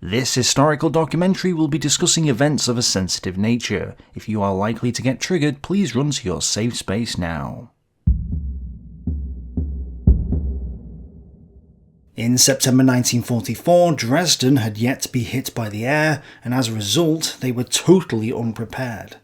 This historical documentary will be discussing events of a sensitive nature. If you are likely to get triggered, please run to your safe space now. In September 1944, Dresden had yet to be hit by the air, and as a result, they were totally unprepared.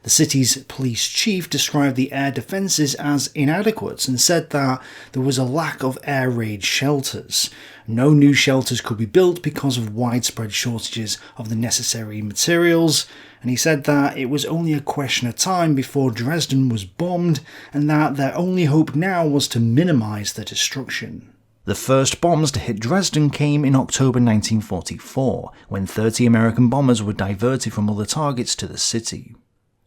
The city's police chief described the air defences as inadequate and said that there was a lack of air raid shelters. No new shelters could be built because of widespread shortages of the necessary materials, and he said that it was only a question of time before Dresden was bombed, and that their only hope now was to minimise the destruction. The first bombs to hit Dresden came in October 1944, when 30 American bombers were diverted from other targets to the city.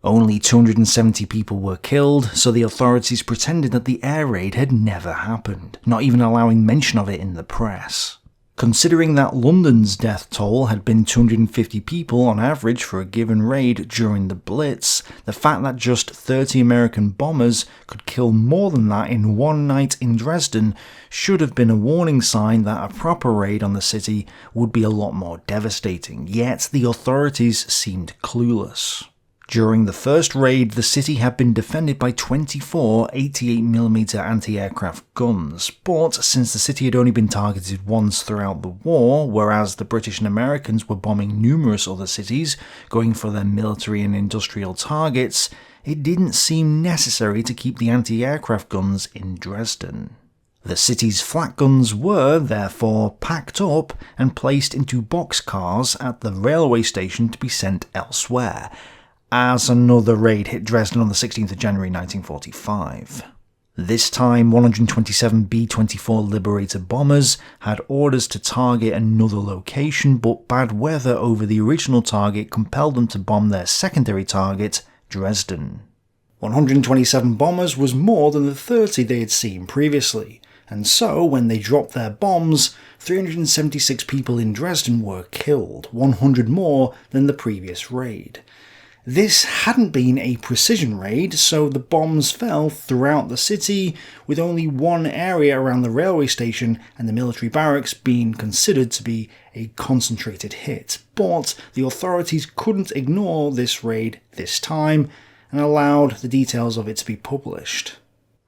Only 270 people were killed, so the authorities pretended that the air raid had never happened, not even allowing mention of it in the press. Considering that London's death toll had been 250 people on average for a given raid during the Blitz, the fact that just 30 American bombers could kill more than that in one night in Dresden should have been a warning sign that a proper raid on the city would be a lot more devastating, yet the authorities seemed clueless. During the first raid, the city had been defended by 24 88mm anti-aircraft guns, but since the city had only been targeted once throughout the war, whereas the British and Americans were bombing numerous other cities, going for their military and industrial targets, it didn't seem necessary to keep the anti-aircraft guns in Dresden. The city's flak guns were, therefore, packed up and placed into boxcars at the railway station to be sent elsewhere, as another raid hit Dresden on the 16th of January 1945. This time, 127 B-24 Liberator bombers had orders to target another location, but bad weather over the original target compelled them to bomb their secondary target, Dresden. 127 bombers was more than the 30 they had seen previously, and so when they dropped their bombs, 376 people in Dresden were killed, 100 more than the previous raid. This hadn't been a precision raid, so the bombs fell throughout the city, with only one area around the railway station and the military barracks being considered to be a concentrated hit. But the authorities couldn't ignore this raid this time, and allowed the details of it to be published.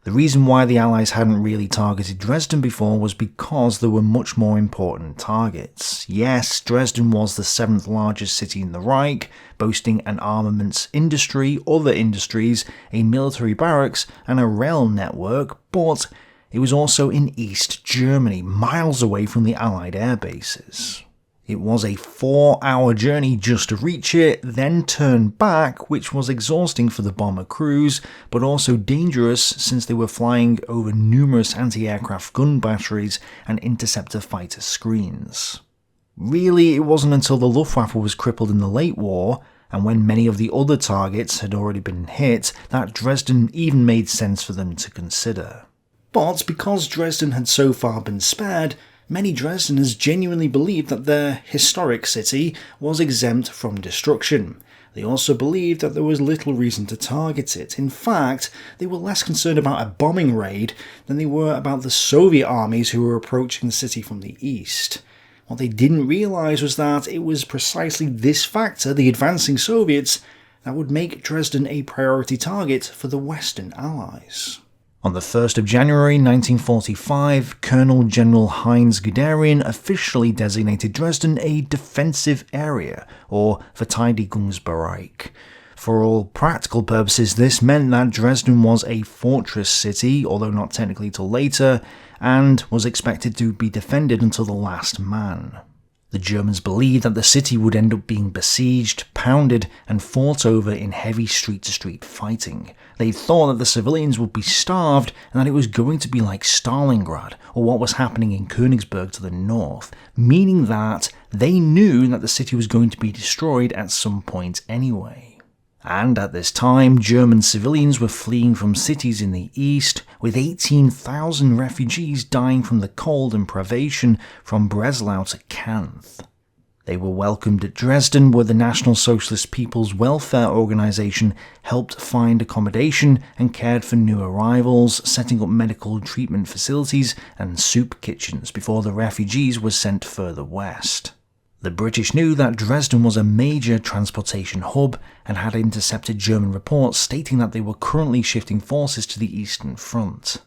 The reason why the Allies hadn't really targeted Dresden before was because there were much more important targets. Yes, Dresden was the 7th largest city in the Reich, boasting an armaments industry, other industries, a military barracks, and a rail network, but it was also in East Germany, miles away from the Allied air bases. It was a 4-hour journey just to reach it, then turn back, which was exhausting for the bomber crews, but also dangerous since they were flying over numerous anti-aircraft gun batteries and interceptor fighter screens. Really, it wasn't until the Luftwaffe was crippled in the late war, and when many of the other targets had already been hit, that Dresden even made sense for them to consider. But because Dresden had so far been spared, many Dresdeners genuinely believed that their historic city was exempt from destruction. They also believed that there was little reason to target it. In fact, they were less concerned about a bombing raid than they were about the Soviet armies who were approaching the city from the east. What they didn't realise was that it was precisely this factor, the advancing Soviets, that would make Dresden a priority target for the Western Allies. On the 1st of January 1945, Colonel General Heinz Guderian officially designated Dresden a defensive area, or Verteidigungsbereich. For all practical purposes, this meant that Dresden was a fortress city, although not technically till later, and was expected to be defended until the last man. The Germans believed that the city would end up being besieged, pounded, and fought over in heavy street-to-street fighting. They thought that the civilians would be starved and that it was going to be like Stalingrad, or what was happening in Königsberg to the north, meaning that they knew that the city was going to be destroyed at some point anyway. And at this time, German civilians were fleeing from cities in the east, with 18,000 refugees dying from the cold and privation from Breslau to Kanth. They were welcomed at Dresden, where the National Socialist People's Welfare Organization helped find accommodation and cared for new arrivals, setting up medical treatment facilities and soup kitchens before the refugees were sent further west. The British knew that Dresden was a major transportation hub and had intercepted German reports stating that they were currently shifting forces to the Eastern Front.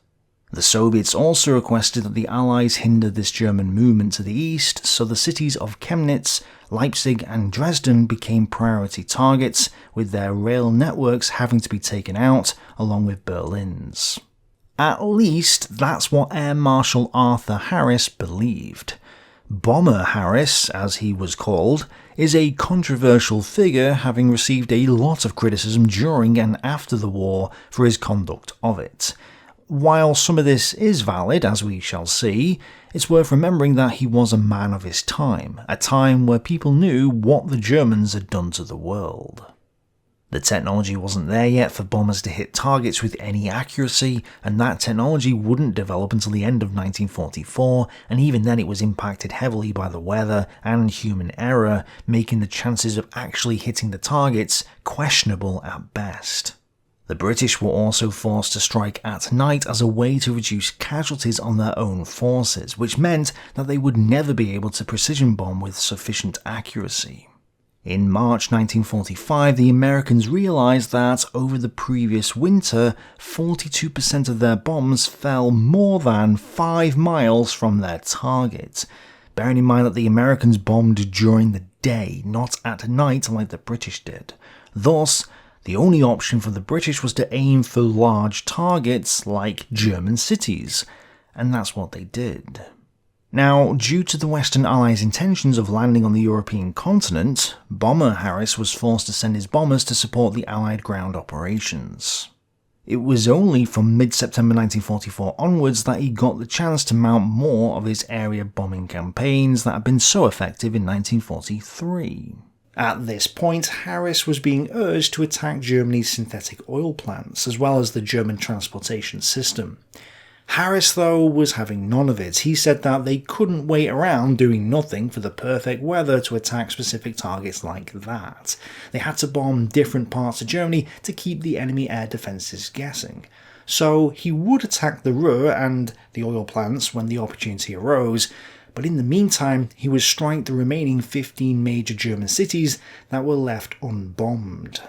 The Soviets also requested that the Allies hinder this German movement to the east, so the cities of Chemnitz, Leipzig and Dresden became priority targets, with their rail networks having to be taken out, along with Berlin's. At least, that's what Air Marshal Arthur Harris believed. Bomber Harris, as he was called, is a controversial figure, having received a lot of criticism during and after the war for his conduct of it. While some of this is valid, as we shall see, it's worth remembering that he was a man of his time, a time where people knew what the Germans had done to the world. The technology wasn't there yet for bombers to hit targets with any accuracy, and that technology wouldn't develop until the end of 1944, and even then it was impacted heavily by the weather and human error, making the chances of actually hitting the targets questionable at best. The British were also forced to strike at night as a way to reduce casualties on their own forces, which meant that they would never be able to precision bomb with sufficient accuracy. In March 1945, the Americans realized that over the previous winter, 42% of their bombs fell more than 5 miles from their target. Bearing in mind that the Americans bombed during the day, not at night like the British did. Thus, the only option for the British was to aim for large targets like German cities, and that's what they did. Now, due to the Western Allies' intentions of landing on the European continent, Bomber Harris was forced to send his bombers to support the Allied ground operations. It was only from mid-September 1944 onwards that he got the chance to mount more of his area bombing campaigns that had been so effective in 1943. At this point, Harris was being urged to attack Germany's synthetic oil plants, as well as the German transportation system. Harris, though, was having none of it. He said that they couldn't wait around doing nothing for the perfect weather to attack specific targets like that. They had to bomb different parts of Germany to keep the enemy air defences guessing. So he would attack the Ruhr and the oil plants when the opportunity arose, but in the meantime he would strike the remaining 15 major German cities that were left unbombed.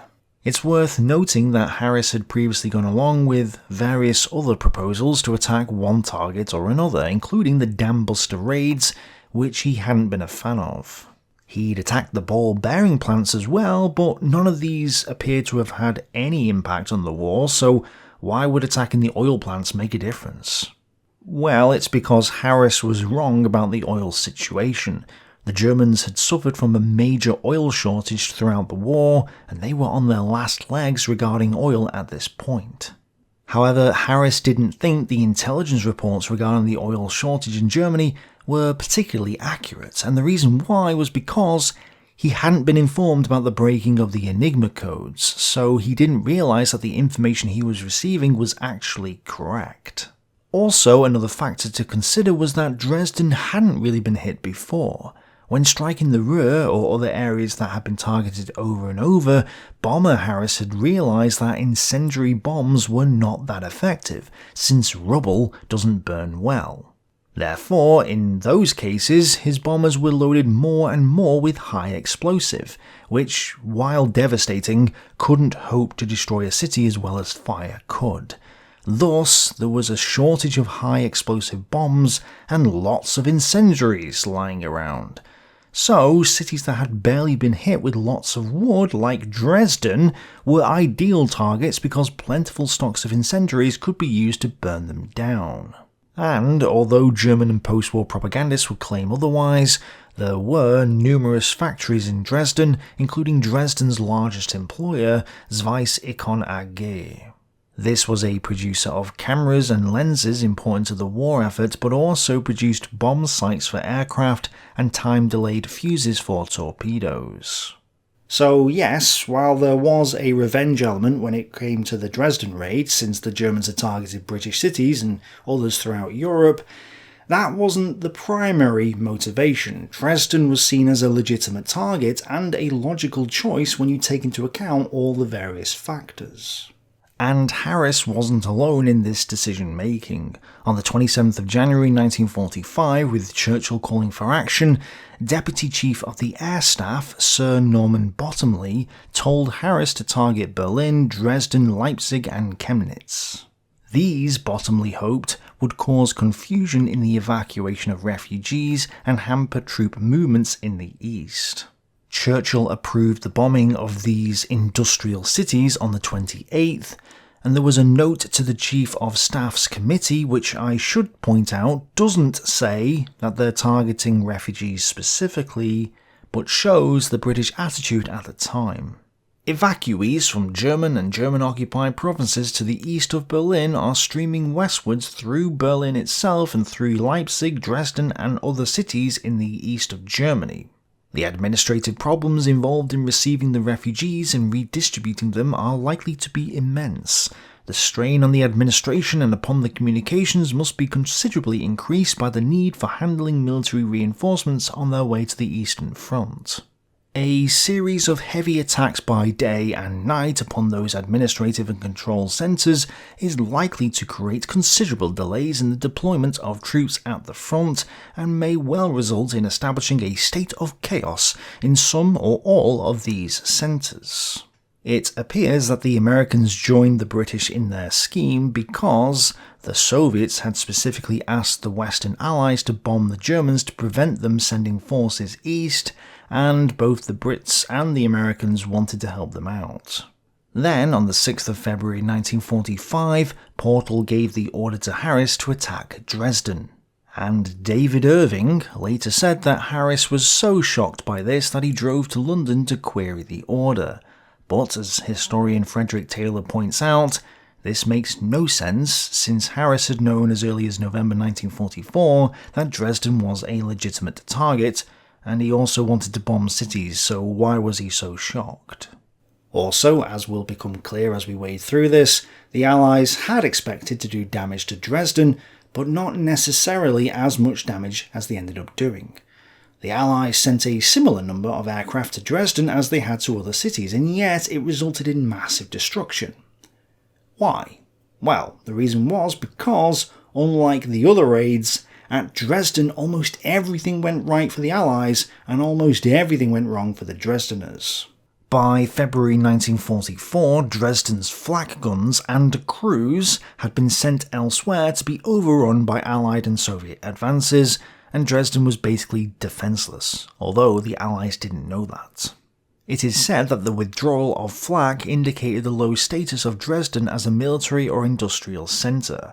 It's worth noting that Harris had previously gone along with various other proposals to attack one target or another, including the Dam Buster raids, which he hadn't been a fan of. He'd attacked the ball bearing plants as well, but none of these appeared to have had any impact on the war, so why would attacking the oil plants make a difference? Well, it's because Harris was wrong about the oil situation. The Germans had suffered from a major oil shortage throughout the war, and they were on their last legs regarding oil at this point. However, Harris didn't think the intelligence reports regarding the oil shortage in Germany were particularly accurate, and the reason why was because he hadn't been informed about the breaking of the Enigma codes, so he didn't realise that the information he was receiving was actually correct. Also, another factor to consider was that Dresden hadn't really been hit before. When striking the Ruhr or other areas that had been targeted over and over, Bomber Harris had realised that incendiary bombs were not that effective, since rubble doesn't burn well. Therefore, in those cases, his bombers were loaded more and more with high explosive, which, while devastating, couldn't hope to destroy a city as well as fire could. Thus, there was a shortage of high explosive bombs and lots of incendiaries lying around. So, cities that had barely been hit with lots of wood, like Dresden, were ideal targets because plentiful stocks of incendiaries could be used to burn them down. And, although German and post-war propagandists would claim otherwise, there were numerous factories in Dresden, including Dresden's largest employer, Zeiss Ikon AG. This was a producer of cameras and lenses important to the war effort, but also produced bomb sights for aircraft and time-delayed fuses for torpedoes. So yes, while there was a revenge element when it came to the Dresden raid, since the Germans had targeted British cities and others throughout Europe, that wasn't the primary motivation. Dresden was seen as a legitimate target and a logical choice when you take into account all the various factors. And Harris wasn't alone in this decision-making. On the 27th of January 1945, with Churchill calling for action, Deputy Chief of the Air Staff, Sir Norman Bottomley, told Harris to target Berlin, Dresden, Leipzig and Chemnitz. These, Bottomley hoped, would cause confusion in the evacuation of refugees and hamper troop movements in the east. Churchill approved the bombing of these industrial cities on the 28th, and there was a note to the Chief of Staff's committee which I should point out doesn't say that they're targeting refugees specifically, but shows the British attitude at the time. Evacuees from German and German-occupied provinces to the east of Berlin are streaming westwards through Berlin itself and through Leipzig, Dresden and other cities in the east of Germany. The administrative problems involved in receiving the refugees and redistributing them are likely to be immense. The strain on the administration and upon the communications must be considerably increased by the need for handling military reinforcements on their way to the Eastern Front. A series of heavy attacks by day and night upon those administrative and control centres is likely to create considerable delays in the deployment of troops at the front and may well result in establishing a state of chaos in some or all of these centres. It appears that the Americans joined the British in their scheme because the Soviets had specifically asked the Western Allies to bomb the Germans to prevent them sending forces east, and both the Brits and the Americans wanted to help them out. Then, on the 6th of February 1945, Portal gave the order to Harris to attack Dresden. And David Irving later said that Harris was so shocked by this that he drove to London to query the order. But as historian Frederick Taylor points out, this makes no sense since Harris had known as early as November 1944 that Dresden was a legitimate target, and he also wanted to bomb cities, so why was he so shocked? Also, as will become clear as we wade through this, the Allies had expected to do damage to Dresden, but not necessarily as much damage as they ended up doing. The Allies sent a similar number of aircraft to Dresden as they had to other cities, and yet it resulted in massive destruction. Why? Well, the reason was because, unlike the other raids, at Dresden almost everything went right for the Allies, and almost everything went wrong for the Dresdeners. By February 1944, Dresden's flak guns and crews had been sent elsewhere to be overrun by Allied and Soviet advances, and Dresden was basically defenceless, although the Allies didn't know that. It is said that the withdrawal of flak indicated the low status of Dresden as a military or industrial centre.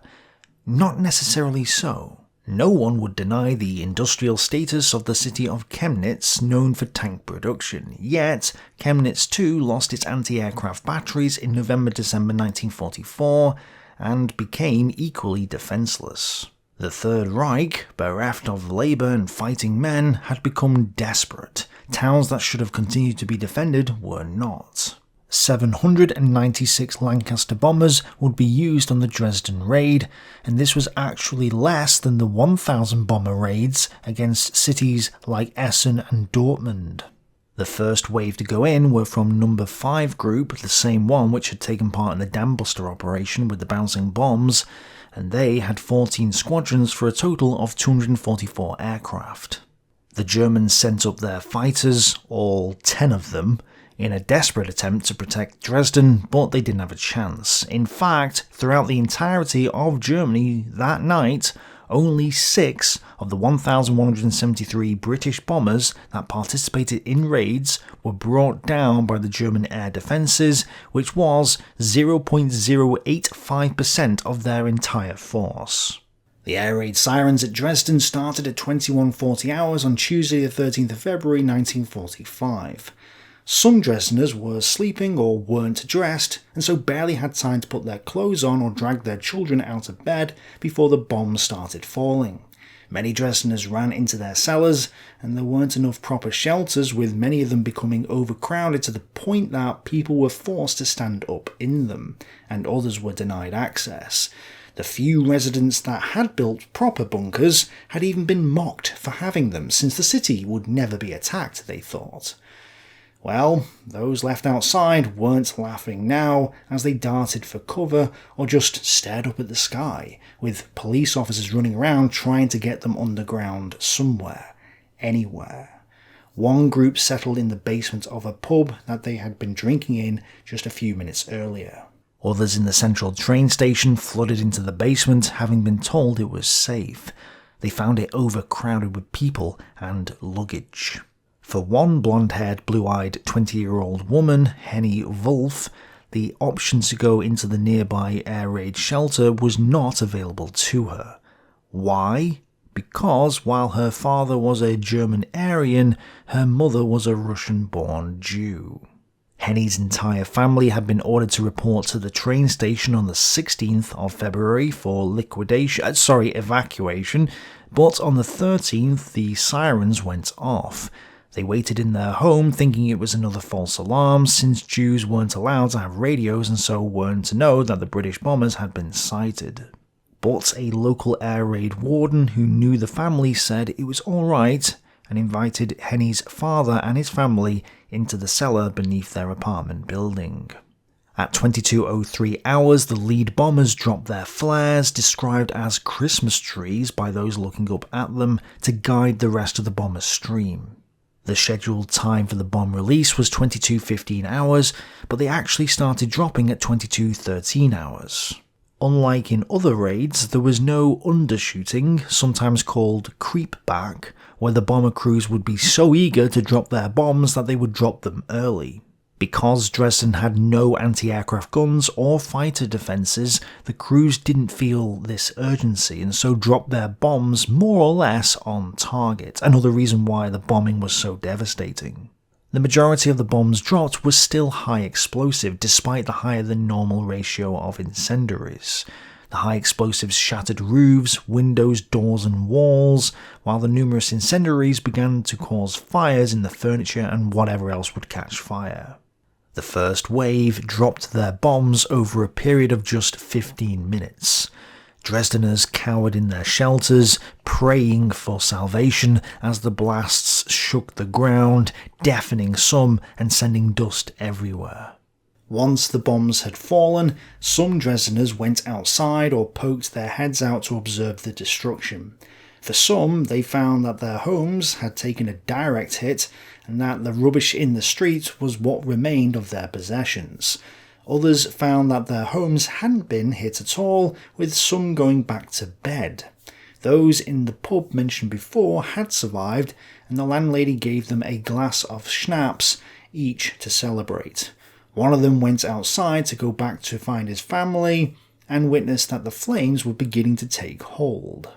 Not necessarily so. No one would deny the industrial status of the city of Chemnitz, known for tank production, yet Chemnitz too lost its anti-aircraft batteries in November-December 1944 and became equally defenceless. The Third Reich, bereft of labour and fighting men, had become desperate. Towns that should have continued to be defended were not. 796 Lancaster bombers would be used on the Dresden raid, and this was actually less than the 1,000 bomber raids against cities like Essen and Dortmund. The first wave to go in were from No. 5 Group, the same one which had taken part in the Dambuster operation with the bouncing bombs, and they had 14 squadrons for a total of 244 aircraft. The Germans sent up their fighters, all 10 of them, in a desperate attempt to protect Dresden, but they didn't have a chance. In fact, throughout the entirety of Germany that night, only 6 of the 1,173 British bombers that participated in raids were brought down by the German air defences, which was 0.085% of their entire force. The air raid sirens at Dresden started at 21:40 hours on Tuesday the 13th of February 1945. Some Dresdeners were sleeping or weren't dressed, and so barely had time to put their clothes on or drag their children out of bed before the bombs started falling. Many Dresdeners ran into their cellars, and there weren't enough proper shelters, with many of them becoming overcrowded to the point that people were forced to stand up in them, and others were denied access. The few residents that had built proper bunkers had even been mocked for having them, since the city would never be attacked, they thought. Well, those left outside weren't laughing now as they darted for cover or just stared up at the sky, with police officers running around trying to get them underground somewhere, anywhere. One group settled in the basement of a pub that they had been drinking in just a few minutes earlier. Others in the central train station flooded into the basement, having been told it was safe. They found it overcrowded with people and luggage. For one blonde-haired, blue-eyed 20-year-old woman, Henny Wolf, the option to go into the nearby air raid shelter was not available to her. Why? Because while her father was a German Aryan, her mother was a Russian-born Jew. Henny's entire family had been ordered to report to the train station on the 16th of February for evacuation, but on the 13th the sirens went off. They waited in their home thinking it was another false alarm, since Jews weren't allowed to have radios and so weren't to know that the British bombers had been sighted. But a local air raid warden who knew the family said it was alright and invited Henny's father and his family into the cellar beneath their apartment building. At 22:03 hours, the lead bombers dropped their flares, described as Christmas trees by those looking up at them, to guide the rest of the bomber's stream. The scheduled time for the bomb release was 22:15 hours, but they actually started dropping at 22:13 hours. Unlike in other raids, there was no undershooting, sometimes called creep back, where the bomber crews would be so eager to drop their bombs that they would drop them early. Because Dresden had no anti-aircraft guns or fighter defences, the crews didn't feel this urgency and so dropped their bombs more or less on target, another reason why the bombing was so devastating. The majority of the bombs dropped was still high explosive, despite the higher than normal ratio of incendiaries. The high explosives shattered roofs, windows, doors and walls, while the numerous incendiaries began to cause fires in the furniture and whatever else would catch fire. The first wave dropped their bombs over a period of just 15 minutes. Dresdeners cowered in their shelters, praying for salvation as the blasts shook the ground, deafening some and sending dust everywhere. Once the bombs had fallen, some Dresdeners went outside or poked their heads out to observe the destruction. For some, they found that their homes had taken a direct hit and that the rubbish in the street was what remained of their possessions. Others found that their homes hadn't been hit at all, with some going back to bed. Those in the pub mentioned before had survived, and the landlady gave them a glass of schnapps each to celebrate. One of them went outside to go back to find his family and witnessed that the flames were beginning to take hold.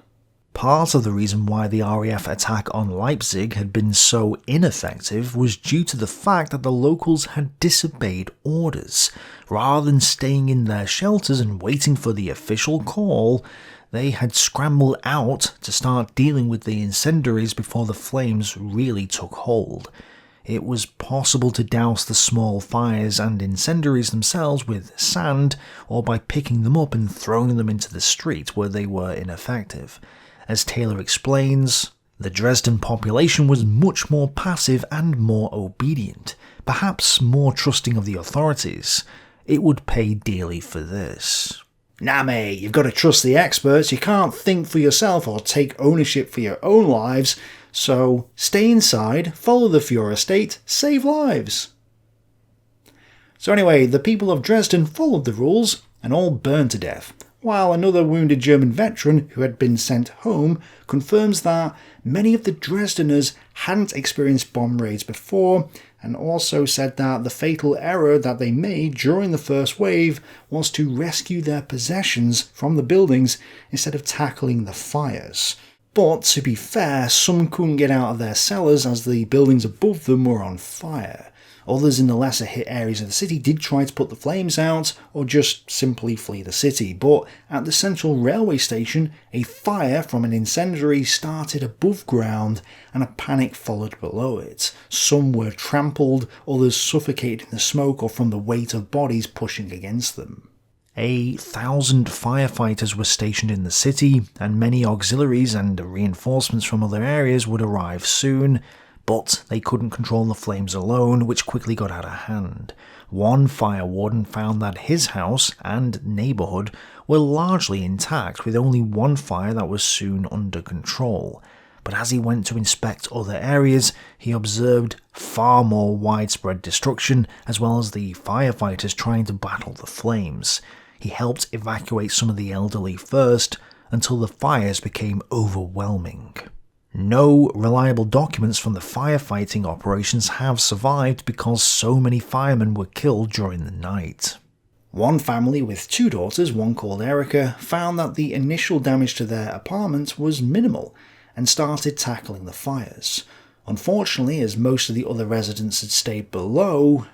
Part of the reason why the RAF attack on Leipzig had been so ineffective was due to the fact that the locals had disobeyed orders. Rather than staying in their shelters and waiting for the official call, they had scrambled out to start dealing with the incendiaries before the flames really took hold. It was possible to douse the small fires and incendiaries themselves with sand, or by picking them up and throwing them into the street where they were ineffective. As Taylor explains, the Dresden population was much more passive and more obedient, perhaps more trusting of the authorities. It would pay dearly for this. Nah mate, you've got to trust the experts, you can't think for yourself or take ownership for your own lives, so stay inside, follow the Führer state, save lives. So anyway, the people of Dresden followed the rules and all burned to death, while another wounded German veteran who had been sent home confirms that many of the Dresdeners hadn't experienced bomb raids before, and also said that the fatal error that they made during the first wave was to rescue their possessions from the buildings instead of tackling the fires. But to be fair, some couldn't get out of their cellars as the buildings above them were on fire. Others in the lesser hit areas of the city did try to put the flames out or just simply flee the city, but at the central railway station a fire from an incendiary started above ground and a panic followed below it. Some were trampled, others suffocated in the smoke or from the weight of bodies pushing against them. 1,000 firefighters were stationed in the city, and many auxiliaries and reinforcements from other areas would arrive soon, But they couldn't control the flames alone, which quickly got out of hand. One fire warden found that his house and neighbourhood were largely intact, with only one fire that was soon under control. But as he went to inspect other areas, he observed far more widespread destruction, as well as the firefighters trying to battle the flames. He helped evacuate some of the elderly first, until the fires became overwhelming. No reliable documents from the firefighting operations have survived because so many firemen were killed during the night. One family with two daughters, one called Erica, found that the initial damage to their apartment was minimal, and started tackling the fires. Unfortunately, as most of the other residents had stayed below,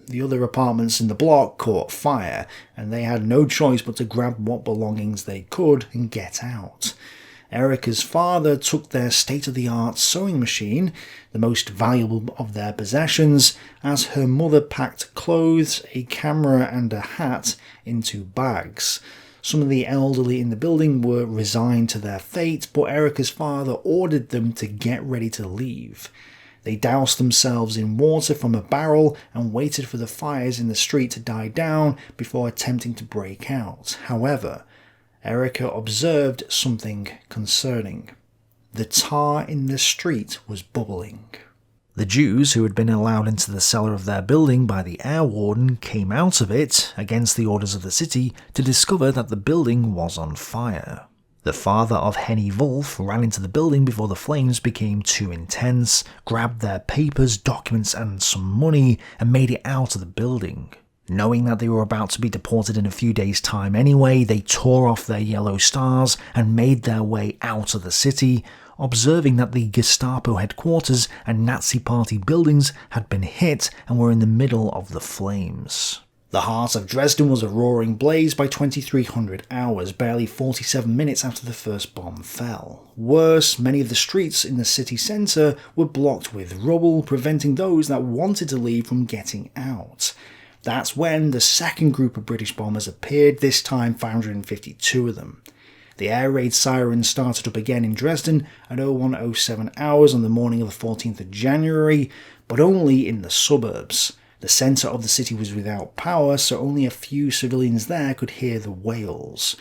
the other apartments in the block caught fire, and they had no choice but to grab what belongings they could and get out. Erica's father took their state-of-the-art sewing machine, the most valuable of their possessions, as her mother packed clothes, a camera and a hat into bags. Some of the elderly in the building were resigned to their fate, but Erica's father ordered them to get ready to leave. They doused themselves in water from a barrel and waited for the fires in the street to die down before attempting to break out. However, Erica observed something concerning. The tar in the street was bubbling. The Jews who had been allowed into the cellar of their building by the air warden came out of it, against the orders of the city, to discover that the building was on fire. The father of Henny Wolf ran into the building before the flames became too intense, grabbed their papers, documents and some money, and made it out of the building. Knowing that they were about to be deported in a few days' time anyway, they tore off their yellow stars and made their way out of the city, observing that the Gestapo headquarters and Nazi Party buildings had been hit and were in the middle of the flames. The heart of Dresden was a roaring blaze by 2300 hours, barely 47 minutes after the first bomb fell. Worse, many of the streets in the city centre were blocked with rubble, preventing those that wanted to leave from getting out. That's when the second group of British bombers appeared, this time 552 of them. The air raid sirens started up again in Dresden at 0107 hours on the morning of the 14th of January, but only in the suburbs. The centre of the city was without power, so only a few civilians there could hear the wails.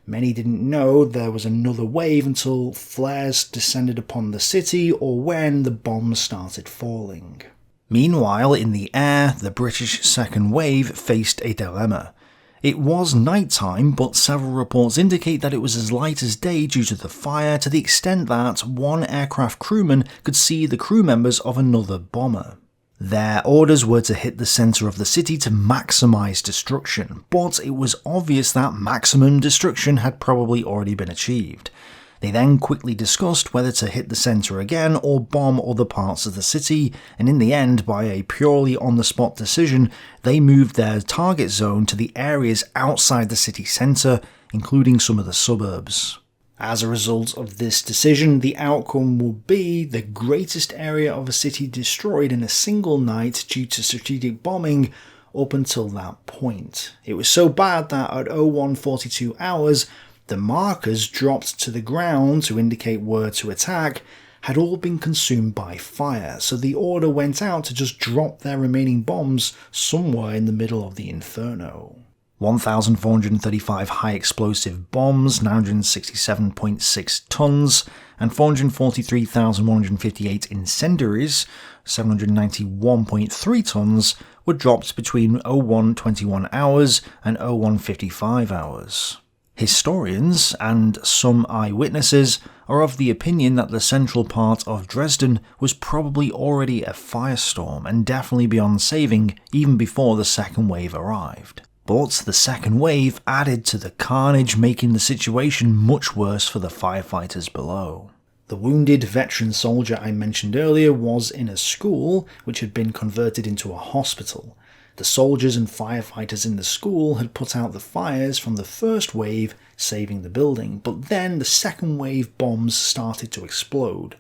Many didn't know there was another wave until flares descended upon the city or when the bombs started falling. Meanwhile, in the air, the British second wave faced a dilemma. It was night time, but several reports indicate that it was as light as day due to the fire, to the extent that one aircraft crewman could see the crew members of another bomber. Their orders were to hit the centre of the city to maximise destruction, but it was obvious that maximum destruction had probably already been achieved. They then quickly discussed whether to hit the centre again or bomb other parts of the city, and in the end, by a purely on-the-spot decision, they moved their target zone to the areas outside the city centre, including some of the suburbs. As a result of this decision, the outcome will be the greatest area of a city destroyed in a single night due to strategic bombing up until that point. It was so bad that at 0142 hours, the markers dropped to the ground to indicate where to attack had all been consumed by fire, so the order went out to just drop their remaining bombs somewhere in the middle of the inferno. 1,435 high-explosive bombs, 967.6 tons, and 443,158 incendiaries, 791.3 tons, were dropped between 0121 hours and 0155 hours. Historians, and some eyewitnesses, are of the opinion that the central part of Dresden was probably already a firestorm and definitely beyond saving even before the second wave arrived. But the second wave added to the carnage, making the situation much worse for the firefighters below. The wounded veteran soldier I mentioned earlier was in a school which had been converted into a hospital. The soldiers and firefighters in the school had put out the fires from the first wave, saving the building, but then the second wave bombs started to explode.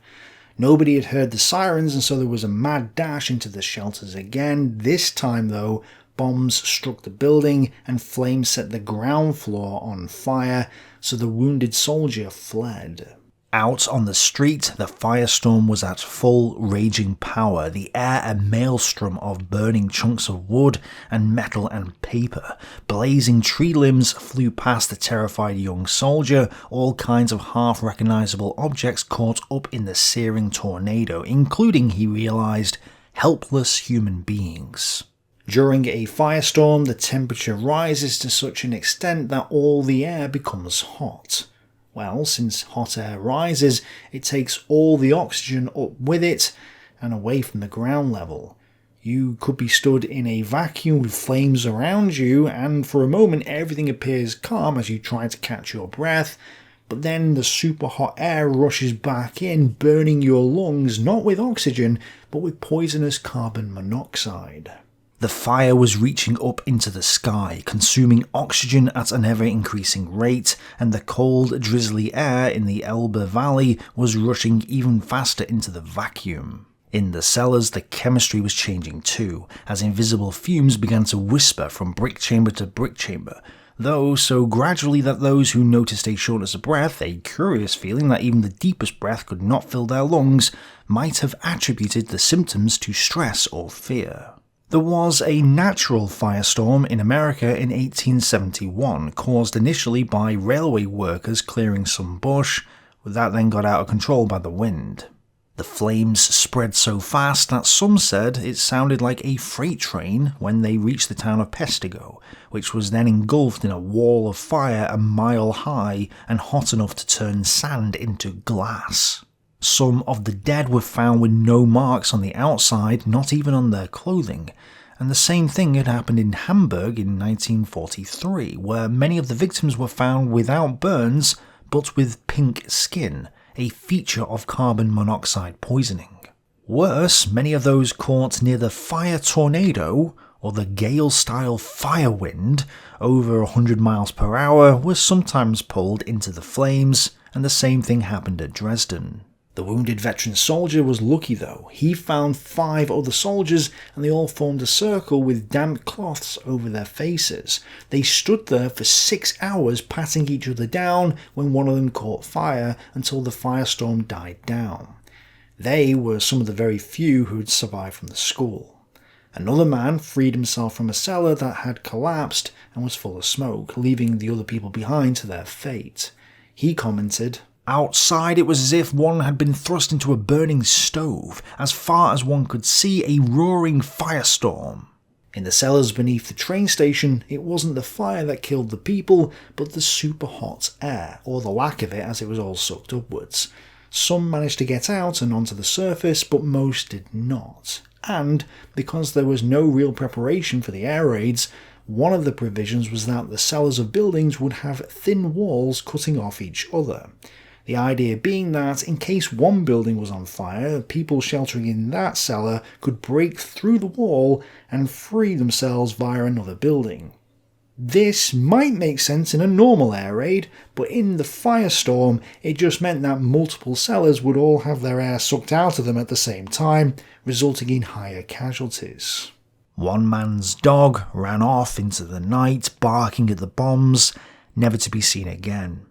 Nobody had heard the sirens, and so there was a mad dash into the shelters again. This time though, bombs struck the building and flames set the ground floor on fire, so the wounded soldier fled. Out on the street, the firestorm was at full raging power, the air a maelstrom of burning chunks of wood and metal and paper. Blazing tree limbs flew past the terrified young soldier, all kinds of half-recognisable objects caught up in the searing tornado, including, he realised, helpless human beings. During a firestorm, the temperature rises to such an extent that all the air becomes hot. Well, since hot air rises, it takes all the oxygen up with it and away from the ground level. You could be stood in a vacuum with flames around you, and for a moment everything appears calm as you try to catch your breath, but then the super hot air rushes back in, burning your lungs not with oxygen, but with poisonous carbon monoxide. The fire was reaching up into the sky, consuming oxygen at an ever-increasing rate, and the cold, drizzly air in the Elbe Valley was rushing even faster into the vacuum. In the cellars, the chemistry was changing too, as invisible fumes began to whisper from brick chamber to brick chamber, though so gradually that those who noticed a shortness of breath, a curious feeling that even the deepest breath could not fill their lungs, might have attributed the symptoms to stress or fear. There was a natural firestorm in America in 1871, caused initially by railway workers clearing some bush, that then got out of control by the wind. The flames spread so fast that some said it sounded like a freight train when they reached the town of Pestigo, which was then engulfed in a wall of fire a mile high and hot enough to turn sand into glass. Some of the dead were found with no marks on the outside, not even on their clothing, and the same thing had happened in Hamburg in 1943, where many of the victims were found without burns, but with pink skin, a feature of carbon monoxide poisoning. Worse, many of those caught near the fire tornado, or the Gale-style fire wind, over 100 miles per hour, were sometimes pulled into the flames, and the same thing happened at Dresden. The wounded veteran soldier was lucky though. He found 5 other soldiers and they all formed a circle with damp cloths over their faces. They stood there for 6 hours patting each other down when one of them caught fire until the firestorm died down. They were some of the very few who had survived from the school. Another man freed himself from a cellar that had collapsed and was full of smoke, leaving the other people behind to their fate. He commented, "Outside it was as if one had been thrust into a burning stove. As far as one could see, a roaring firestorm." In the cellars beneath the train station, it wasn't the fire that killed the people, but the super hot air, or the lack of it as it was all sucked upwards. Some managed to get out and onto the surface, but most did not. And, because there was no real preparation for the air raids, one of the provisions was that the cellars of buildings would have thin walls cutting off each other. The idea being that, in case one building was on fire, people sheltering in that cellar could break through the wall and free themselves via another building. This might make sense in a normal air raid, but in the firestorm, it just meant that multiple cellars would all have their air sucked out of them at the same time, resulting in higher casualties. One man's dog ran off into the night, barking at the bombs, never to be seen again.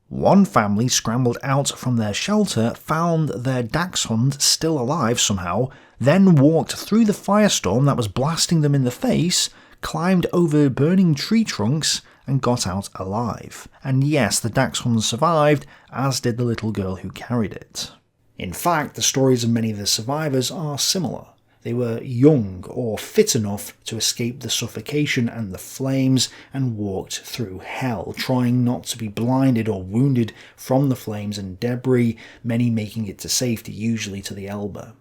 One family scrambled out from their shelter, found their dachshund still alive somehow, then walked through the firestorm that was blasting them in the face, climbed over burning tree trunks, and got out alive. And yes, the dachshund survived, as did the little girl who carried it. In fact, the stories of many of the survivors are similar. They were young or fit enough to escape the suffocation and the flames and walked through hell, trying not to be blinded or wounded from the flames and debris, many making it to safety, usually to the Elbe.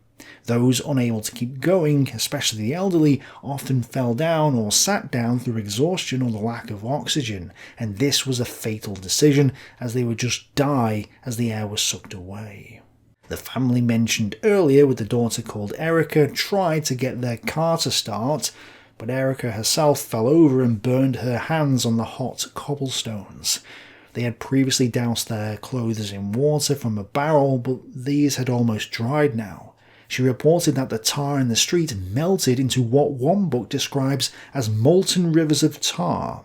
Those unable to keep going, especially the elderly, often fell down or sat down through exhaustion or the lack of oxygen, and this was a fatal decision as they would just die as the air was sucked away. The family mentioned earlier with the daughter called Erica tried to get their car to start, but Erica herself fell over and burned her hands on the hot cobblestones. They had previously doused their clothes in water from a barrel, but these had almost dried now. She reported that the tar in the street melted into what one book describes as molten rivers of tar.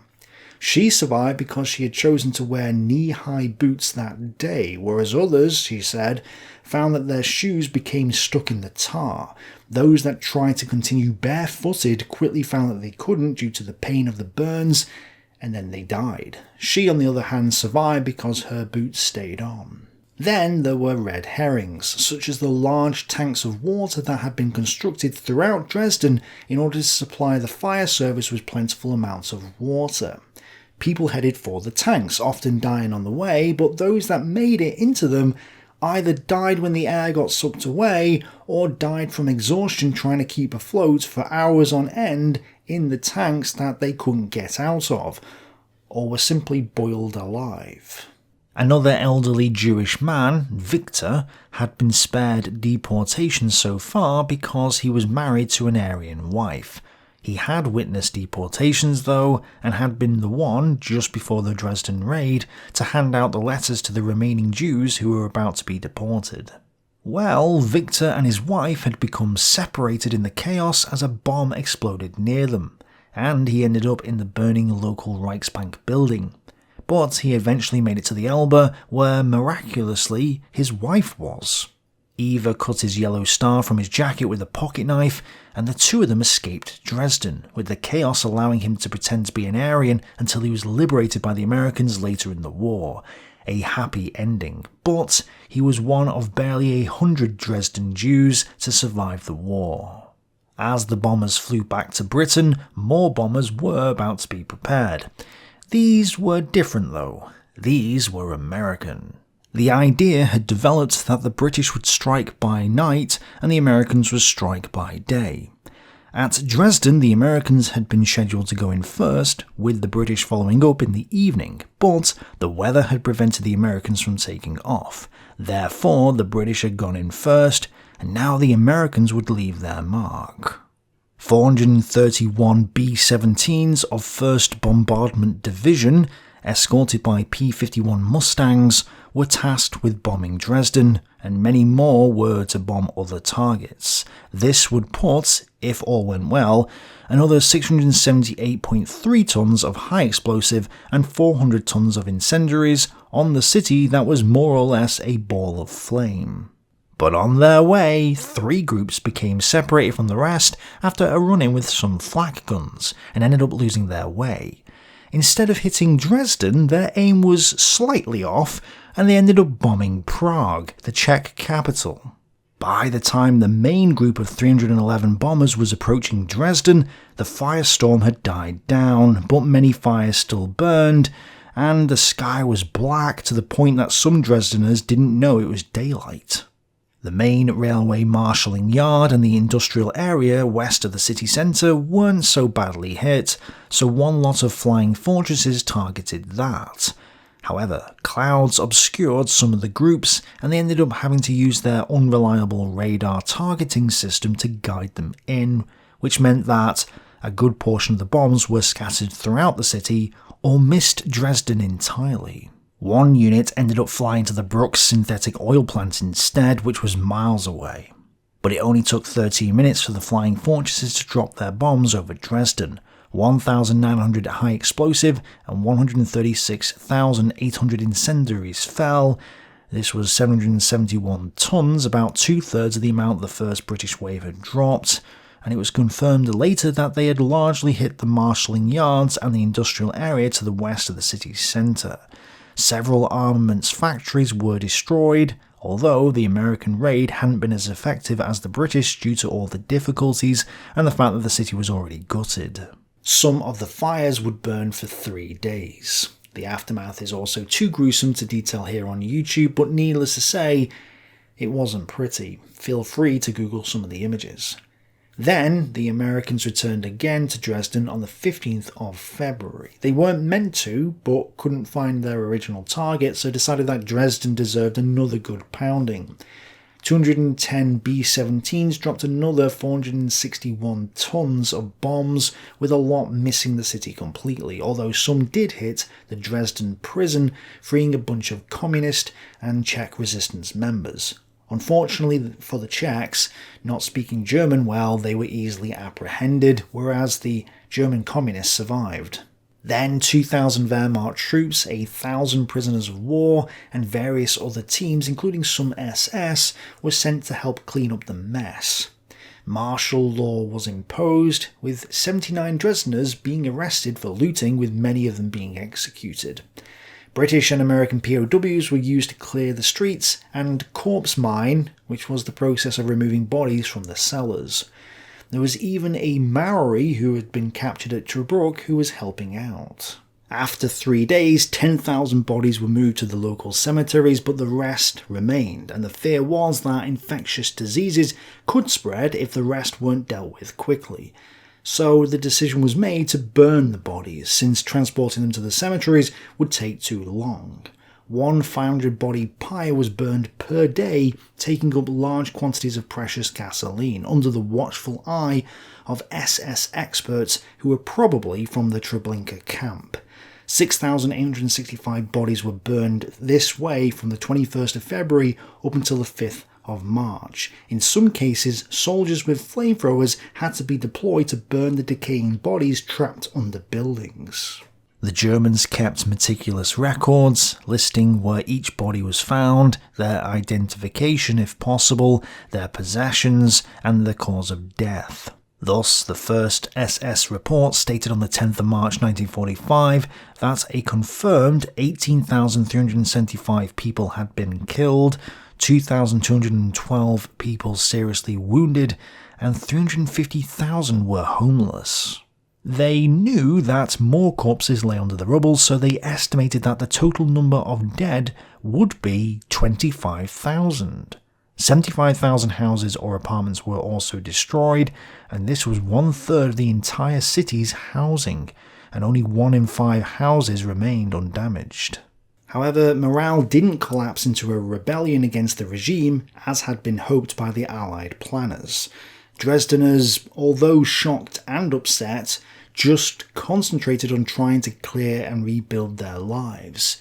She survived because she had chosen to wear knee-high boots that day, whereas others, she said, found that their shoes became stuck in the tar. Those that tried to continue barefooted quickly found that they couldn't due to the pain of the burns, and then they died. She, on the other hand, survived because her boots stayed on. Then there were red herrings, such as the large tanks of water that had been constructed throughout Dresden in order to supply the fire service with plentiful amounts of water. People headed for the tanks, often dying on the way, but those that made it into them either died when the air got sucked away, or died from exhaustion trying to keep afloat for hours on end in the tanks that they couldn't get out of, or were simply boiled alive. Another elderly Jewish man, Victor, had been spared deportation so far because he was married to an Aryan wife. He had witnessed deportations though, and had been the one, just before the Dresden raid, to hand out the letters to the remaining Jews who were about to be deported. Well, Victor and his wife had become separated in the chaos as a bomb exploded near them, and he ended up in the burning local Reichsbank building. But he eventually made it to the Elbe, where miraculously his wife was. Eva cut his yellow star from his jacket with a pocket knife, and the two of them escaped Dresden, with the chaos allowing him to pretend to be an Aryan until he was liberated by the Americans later in the war. A happy ending, but he was one of barely 100 Dresden Jews to survive the war. As the bombers flew back to Britain, more bombers were about to be prepared. These were different though. These were American. The idea had developed that the British would strike by night and the Americans would strike by day. At Dresden, the Americans had been scheduled to go in first, with the British following up in the evening, but the weather had prevented the Americans from taking off. Therefore, the British had gone in first, and now the Americans would leave their mark. 431 B-17s of 1st Bombardment Division, escorted by P-51 Mustangs, were tasked with bombing Dresden, and many more were to bomb other targets. This would put, if all went well, another 678.3 tons of high explosive and 400 tons of incendiaries on the city that was more or less a ball of flame. But on their way, 3 groups became separated from the rest after a run-in with some flak guns, and ended up losing their way. Instead of hitting Dresden, their aim was slightly off, and they ended up bombing Prague, the Czech capital. By the time the main group of 311 bombers was approaching Dresden, the firestorm had died down, but many fires still burned, and the sky was black to the point that some Dresdeners didn't know it was daylight. The main railway marshalling yard and the industrial area west of the city centre weren't so badly hit, so one lot of flying fortresses targeted that. However, clouds obscured some of the groups, and they ended up having to use their unreliable radar targeting system to guide them in, which meant that a good portion of the bombs were scattered throughout the city or missed Dresden entirely. One unit ended up flying to the Brooks synthetic oil plant instead, which was miles away. But it only took 13 minutes for the flying fortresses to drop their bombs over Dresden. 1,900 high explosive and 136,800 incendiaries fell. This was 771 tons, about 2/3 of the amount the first British wave had dropped, and it was confirmed later that they had largely hit the marshalling yards and the industrial area to the west of the city's centre. Several armaments factories were destroyed, although the American raid hadn't been as effective as the British due to all the difficulties and the fact that the city was already gutted. Some of the fires would burn for 3 days. The aftermath is also too gruesome to detail here on YouTube, but needless to say, it wasn't pretty. Feel free to Google some of the images. Then, the Americans returned again to Dresden on the 15th of February. They weren't meant to, but couldn't find their original target, so decided that Dresden deserved another good pounding. 210 B-17s dropped another 461 tons of bombs, with a lot missing the city completely, although some did hit the Dresden prison, freeing a bunch of communist and Czech resistance members. Unfortunately for the Czechs, not speaking German well, they were easily apprehended, whereas the German communists survived. Then 2,000 Wehrmacht troops, 1,000 prisoners of war, and various other teams, including some SS, were sent to help clean up the mess. Martial law was imposed, with 79 Dresdeners being arrested for looting, with many of them being executed. British and American POWs were used to clear the streets, and corpse mine, which was the process of removing bodies from the cellars. There was even a Maori who had been captured at Tobruk who was helping out. After 3 days, 10,000 bodies were moved to the local cemeteries, but the rest remained, and the fear was that infectious diseases could spread if the rest weren't dealt with quickly. So the decision was made to burn the bodies, since transporting them to the cemeteries would take too long. 1 500-body pyre was burned per day, taking up large quantities of precious gasoline, under the watchful eye of SS experts who were probably from the Treblinka camp. 6,865 bodies were burned this way from the 21st of February up until the 5th of March. In some cases, soldiers with flamethrowers had to be deployed to burn the decaying bodies trapped under buildings. The Germans kept meticulous records, listing where each body was found, their identification if possible, their possessions, and the cause of death. Thus, the first SS report stated on the 10th of March 1945 that a confirmed 18,375 people had been killed, 2,212 people seriously wounded, and 350,000 were homeless. They knew that more corpses lay under the rubble, so they estimated that the total number of dead would be 25,000. 75,000 houses or apartments were also destroyed, and this was 1/3 of the entire city's housing, and only 1 in 5 houses remained undamaged. However, morale didn't collapse into a rebellion against the regime, as had been hoped by the Allied planners. Dresdeners, although shocked and upset, just concentrated on trying to clear and rebuild their lives.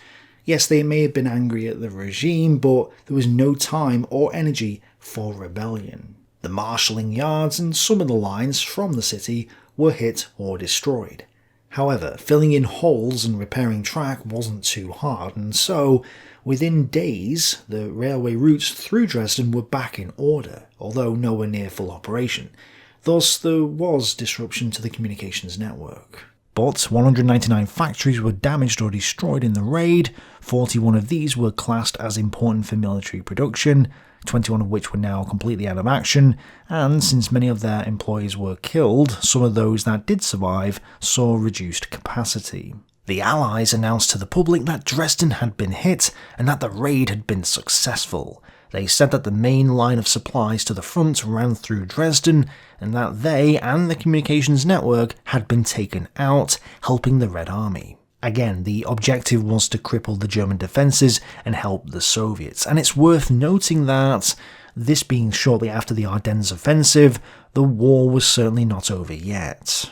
Yes, they may have been angry at the regime, but there was no time or energy for rebellion. The marshalling yards and some of the lines from the city were hit or destroyed. However, filling in holes and repairing track wasn't too hard, and so, within days, the railway routes through Dresden were back in order, although nowhere near full operation. Thus, there was disruption to the communications network. But 199 factories were damaged or destroyed in the raid, 41 of these were classed as important for military production, 21 of which were now completely out of action, and since many of their employees were killed, some of those that did survive saw reduced capacity. The Allies announced to the public that Dresden had been hit and that the raid had been successful. They said that the main line of supplies to the front ran through Dresden, and that they and the communications network had been taken out, helping the Red Army. Again, the objective was to cripple the German defences and help the Soviets, and it's worth noting that, this being shortly after the Ardennes offensive, the war was certainly not over yet.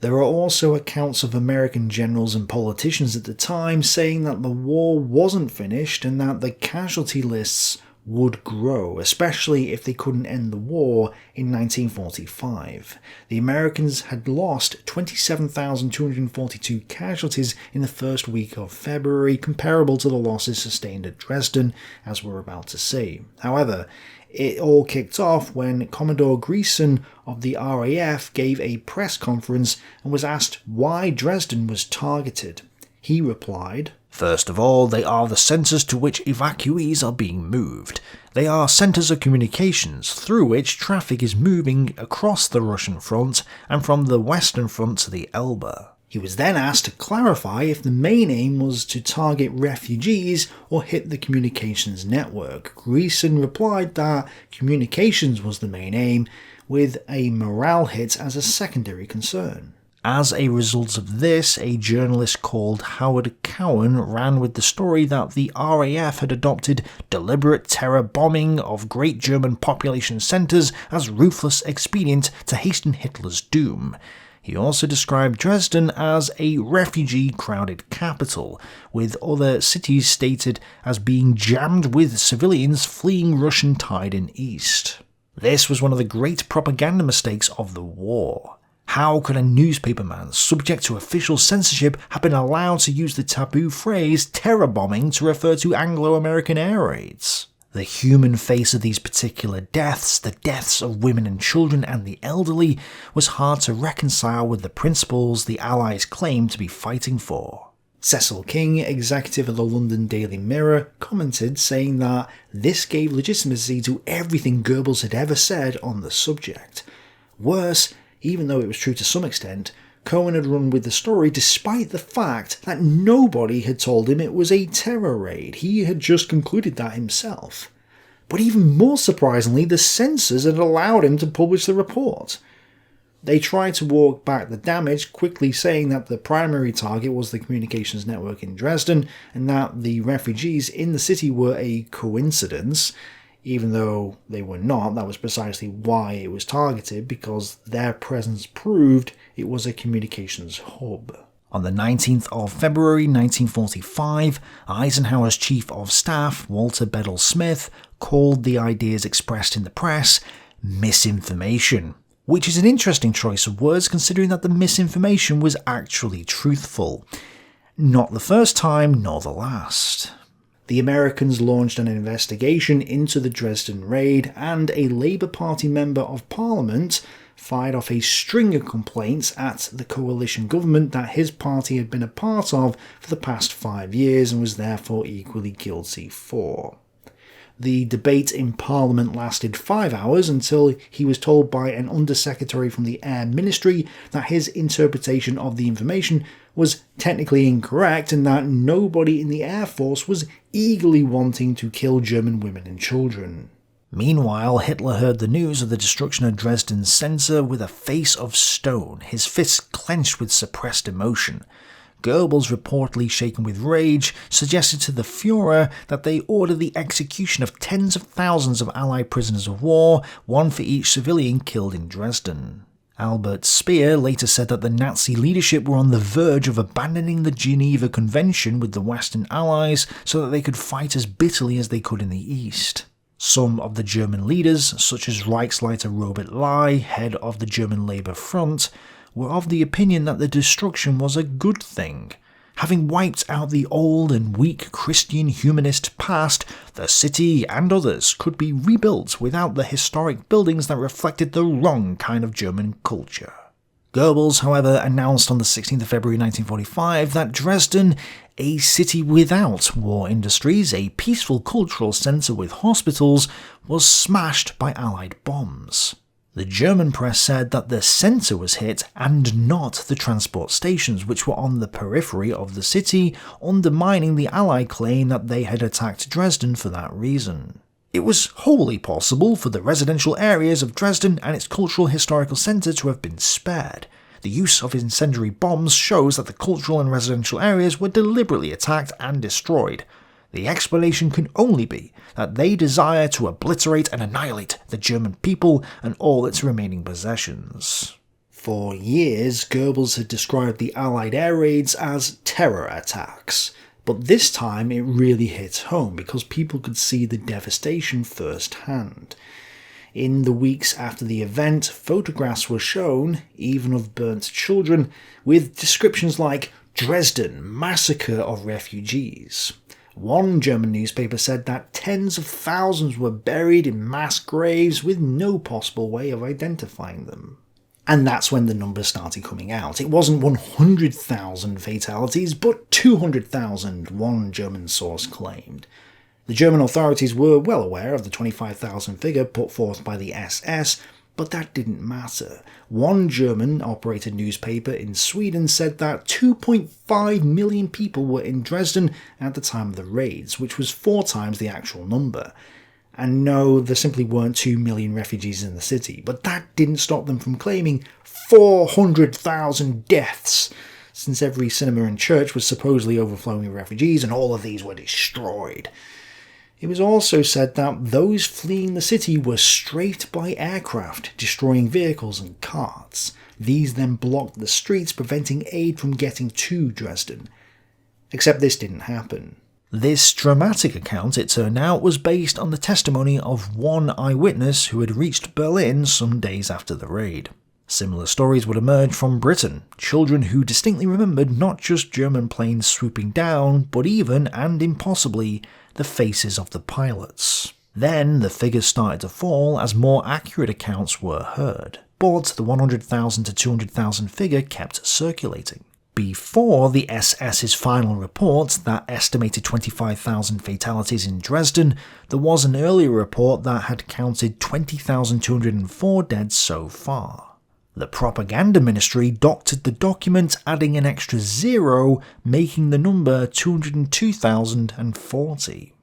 There are also accounts of American generals and politicians at the time saying that the war wasn't finished and that the casualty lists would grow, especially if they couldn't end the war in 1945. The Americans had lost 27,242 casualties in the first week of February, comparable to the losses sustained at Dresden, as we're about to see. However, it all kicked off when Commodore Greason of the RAF gave a press conference and was asked why Dresden was targeted. He replied, "First of all, they are the centres to which evacuees are being moved. They are centres of communications through which traffic is moving across the Russian front and from the Western front to the Elbe." He was then asked to clarify if the main aim was to target refugees or hit the communications network. Greason replied that communications was the main aim, with a morale hit as a secondary concern. As a result of this, a journalist called Howard Cowan ran with the story that the RAF had adopted deliberate terror bombing of great German population centres as ruthless expedient to hasten Hitler's doom. He also described Dresden as a refugee-crowded capital, with other cities stated as being jammed with civilians fleeing Russian tide in east. This was one of the great propaganda mistakes of the war. How could a newspaperman subject to official censorship have been allowed to use the taboo phrase terror bombing to refer to Anglo-American air raids? The human face of these particular deaths, the deaths of women and children and the elderly, was hard to reconcile with the principles the Allies claimed to be fighting for. Cecil King, executive of the London Daily Mirror, commented saying that this gave legitimacy to everything Goebbels had ever said on the subject. Worse, even though it was true to some extent, Cohen had run with the story despite the fact that nobody had told him it was a terror raid. He had just concluded that himself. But even more surprisingly, the censors had allowed him to publish the report. They tried to walk back the damage, quickly saying that the primary target was the communications network in Dresden, and that the refugees in the city were a coincidence. Even though they were not, that was precisely why it was targeted, because their presence proved it was a communications hub. On the 19th of February 1945, Eisenhower's Chief of Staff, Walter Bedell Smith, called the ideas expressed in the press misinformation, which is an interesting choice of words considering that the misinformation was actually truthful. Not the first time, nor the last. The Americans launched an investigation into the Dresden raid, and a Labour Party member of Parliament fired off a string of complaints at the coalition government that his party had been a part of for the past 5 years and was therefore equally guilty for. The debate in Parliament lasted 5 hours until he was told by an undersecretary from the Air Ministry that his interpretation of the information was technically incorrect and that nobody in the Air Force was eagerly wanting to kill German women and children. Meanwhile, Hitler heard the news of the destruction of Dresden's centre with a face of stone, his fists clenched with suppressed emotion. Goebbels, reportedly shaken with rage, suggested to the Führer that they order the execution of tens of thousands of Allied prisoners of war, one for each civilian killed in Dresden. Albert Speer later said that the Nazi leadership were on the verge of abandoning the Geneva Convention with the Western Allies so that they could fight as bitterly as they could in the East. Some of the German leaders, such as Reichsleiter Robert Lai, head of the German Labour Front, were of the opinion that the destruction was a good thing. Having wiped out the old and weak Christian humanist past, the city and others could be rebuilt without the historic buildings that reflected the wrong kind of German culture. Goebbels, however, announced on the 16th of February 1945 that Dresden, a city without war industries, a peaceful cultural centre with hospitals, was smashed by Allied bombs. The German press said that the centre was hit and not the transport stations, which were on the periphery of the city, undermining the Allied claim that they had attacked Dresden for that reason. It was wholly possible for the residential areas of Dresden and its cultural historical centre to have been spared. The use of incendiary bombs shows that the cultural and residential areas were deliberately attacked and destroyed. The explanation can only be that they desire to obliterate and annihilate the German people and all its remaining possessions. For years, Goebbels had described the Allied air raids as terror attacks, but this time it really hit home because people could see the devastation firsthand. In the weeks after the event, photographs were shown, even of burnt children, with descriptions like Dresden, massacre of refugees. One German newspaper said that tens of thousands were buried in mass graves with no possible way of identifying them. And that's when the numbers started coming out. It wasn't 100,000 fatalities, but 200,000, one German source claimed. The German authorities were well aware of the 25,000 figure put forth by the SS, but that didn't matter. One German-operated newspaper in Sweden said that 2.5 million people were in Dresden at the time of the raids, which was 4 times the actual number. And no, there simply weren't 2 million refugees in the city, but that didn't stop them from claiming 400,000 deaths, since every cinema and church was supposedly overflowing with refugees and all of these were destroyed. It was also said that those fleeing the city were strafed by aircraft, destroying vehicles and carts. These then blocked the streets, preventing aid from getting to Dresden. Except this didn't happen. This dramatic account, it turned out, was based on the testimony of one eyewitness who had reached Berlin some days after the raid. Similar stories would emerge from Britain, children who distinctly remembered not just German planes swooping down, but even, and impossibly, the faces of the pilots. Then the figures started to fall as more accurate accounts were heard, but the 100,000 to 200,000 figure kept circulating. Before the SS's final report that estimated 25,000 fatalities in Dresden, there was an earlier report that had counted 20,204 dead so far. The propaganda ministry doctored the document, adding an extra 0, making the number 202,040.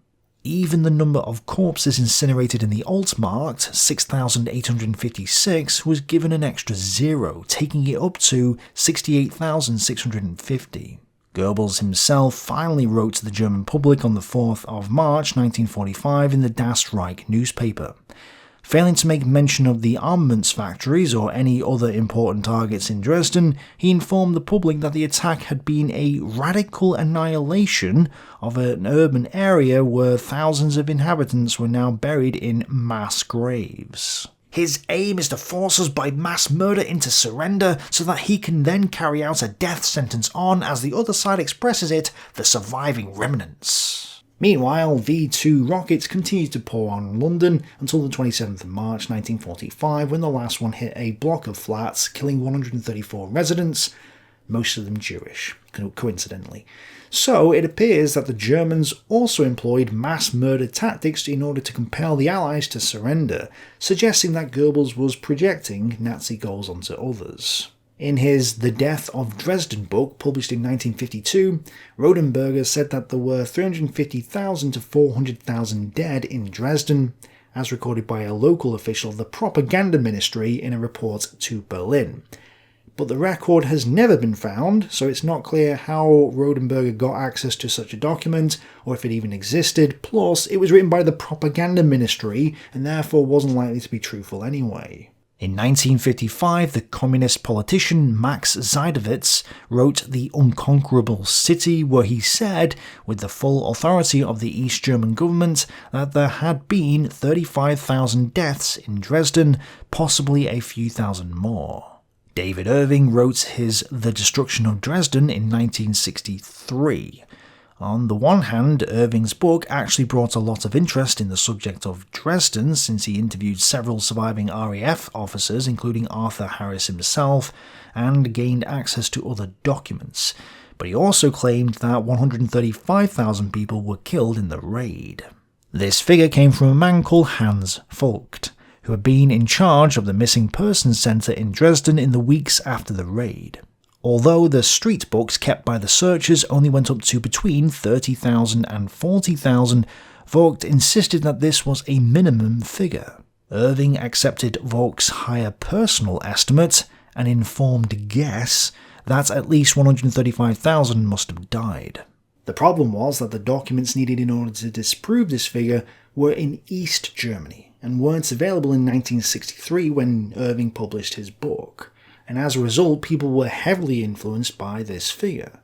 Even the number of corpses incinerated in the Altmarkt, 6,856, was given an extra 0, taking it up to 68,650. Goebbels himself finally wrote to the German public on the 4th of March 1945 in the Das Reich newspaper. Failing to make mention of the armaments factories or any other important targets in Dresden, he informed the public that the attack had been a radical annihilation of an urban area where thousands of inhabitants were now buried in mass graves. His aim is to force us by mass murder into surrender so that he can then carry out a death sentence on, as the other side expresses it, the surviving remnants. Meanwhile, V-2 rockets continued to pour on London until the 27th of March 1945, when the last one hit a block of flats, killing 134 residents, most of them Jewish, coincidentally. So it appears that the Germans also employed mass murder tactics in order to compel the Allies to surrender, suggesting that Goebbels was projecting Nazi goals onto others. In his The Death of Dresden book, published in 1952, Rodenberger said that there were 350,000 to 400,000 dead in Dresden, as recorded by a local official of the propaganda ministry in a report to Berlin. But the record has never been found, so it's not clear how Rodenberger got access to such a document, or if it even existed. Plus, it was written by the propaganda ministry, and therefore wasn't likely to be truthful anyway. In 1955, the communist politician Max Seidowitz wrote The Unconquerable City, where he said, with the full authority of the East German government, that there had been 35,000 deaths in Dresden, possibly a few thousand more. David Irving wrote his The Destruction of Dresden in 1963. On the one hand, Irving's book actually brought a lot of interest in the subject of Dresden, since he interviewed several surviving RAF officers, including Arthur Harris himself, and gained access to other documents. But he also claimed that 135,000 people were killed in the raid. This figure came from a man called Hans Vogt, who had been in charge of the Missing Persons Centre in Dresden in the weeks after the raid. Although the street books kept by the searchers only went up to between 30,000 and 40,000, Vogt insisted that this was a minimum figure. Irving accepted Vogt's higher personal estimate, an informed guess, that at least 135,000 must have died. The problem was that the documents needed in order to disprove this figure were in East Germany, and weren't available in 1963 when Irving published his book. And as a result, people were heavily influenced by this figure.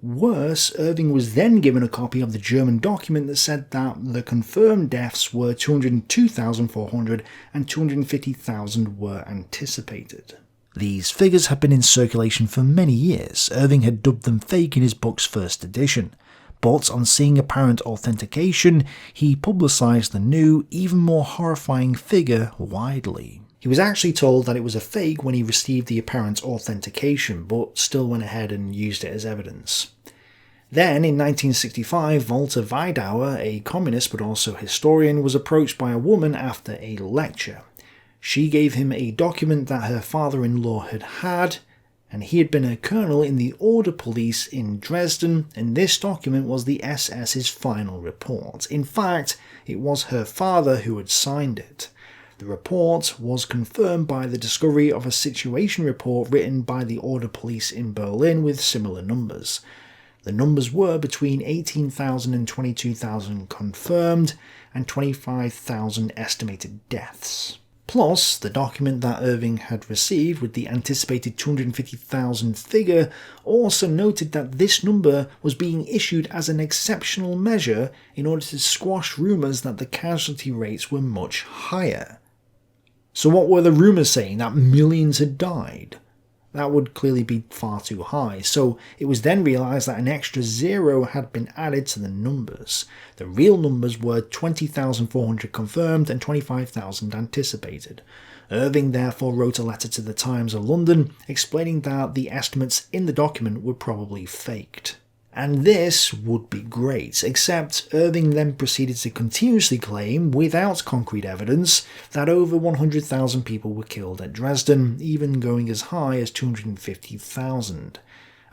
Worse, Irving was then given a copy of the German document that said that the confirmed deaths were 202,400 and 250,000 were anticipated. These figures had been in circulation for many years. Irving had dubbed them fake in his book's first edition. But on seeing apparent authentication, he publicised the new, even more horrifying figure widely. He was actually told that it was a fake when he received the apparent authentication, but still went ahead and used it as evidence. Then, in 1965, Walter Weidauer, a communist but also historian, was approached by a woman after a lecture. She gave him a document that her father-in-law had, and he had been a colonel in the Order Police in Dresden, and this document was the SS's final report. In fact, it was her father who had signed it. The report was confirmed by the discovery of a situation report written by the Order Police in Berlin with similar numbers. The numbers were between 18,000 and 22,000 confirmed, and 25,000 estimated deaths. Plus, the document that Irving had received with the anticipated 250,000 figure also noted that this number was being issued as an exceptional measure in order to squash rumours that the casualty rates were much higher. So what were the rumours saying? That millions had died? That would clearly be far too high, so it was then realised that an extra 0 had been added to the numbers. The real numbers were 20,400 confirmed and 25,000 anticipated. Irving therefore wrote a letter to the Times of London explaining that the estimates in the document were probably faked. And this would be great, except Irving then proceeded to continuously claim, without concrete evidence, that over 100,000 people were killed at Dresden, even going as high as 250,000.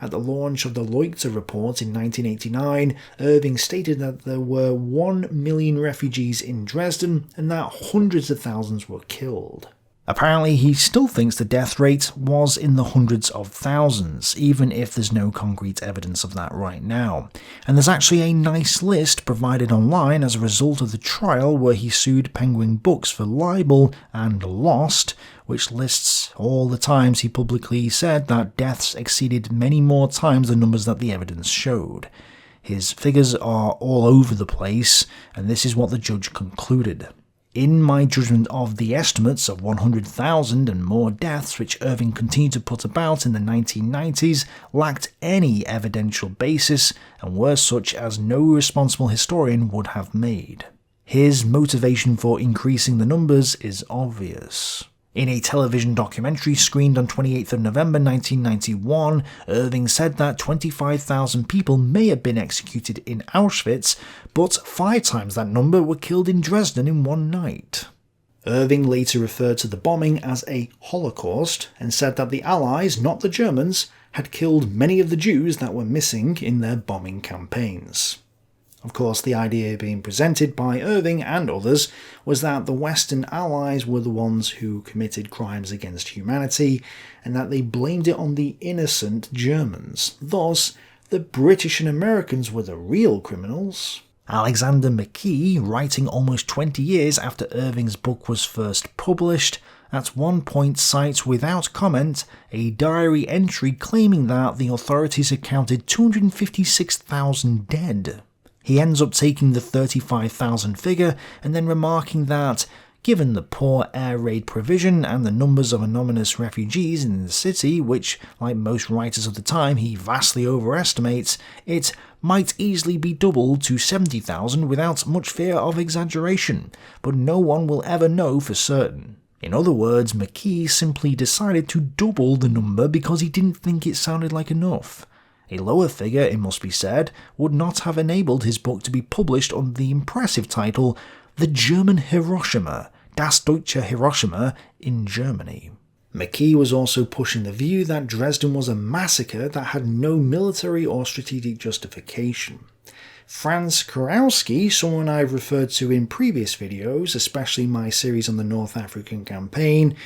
At the launch of the Leuchter report in 1989, Irving stated that there were 1 million refugees in Dresden and that hundreds of thousands were killed. Apparently, he still thinks the death rate was in the hundreds of thousands, even if there's no concrete evidence of that right now. And there's actually a nice list provided online as a result of the trial where he sued Penguin Books for libel and lost, which lists all the times he publicly said that deaths exceeded many more times the numbers that the evidence showed. His figures are all over the place, and this is what the judge concluded. In my judgment of the estimates of 100,000 and more deaths which Irving continued to put about in the 1990s lacked any evidential basis and were such as no responsible historian would have made. His motivation for increasing the numbers is obvious. In a television documentary screened on 28th of November 1991, Irving said that 25,000 people may have been executed in Auschwitz, but 5 times that number were killed in Dresden in one night. Irving later referred to the bombing as a Holocaust and said that the Allies, not the Germans, had killed many of the Jews that were missing in their bombing campaigns. Of course, the idea being presented by Irving and others was that the Western Allies were the ones who committed crimes against humanity, and that they blamed it on the innocent Germans. Thus, the British and Americans were the real criminals. Alexander McKee, writing almost 20 years after Irving's book was first published, at one point cites without comment a diary entry claiming that the authorities had counted 256,000 dead. He ends up taking the 35,000 figure and then remarking that, given the poor air raid provision and the numbers of anonymous refugees in the city, which, like most writers of the time, he vastly overestimates, it might easily be doubled to 70,000 without much fear of exaggeration, but no one will ever know for certain. In other words, McKee simply decided to double the number because he didn't think it sounded like enough. A lower figure, it must be said, would not have enabled his book to be published under the impressive title The German Hiroshima, Das Deutsche Hiroshima in Germany. McKee was also pushing the view that Dresden was a massacre that had no military or strategic justification. Franz Kurowski, someone I've referred to in previous videos, especially my series on the North African campaign,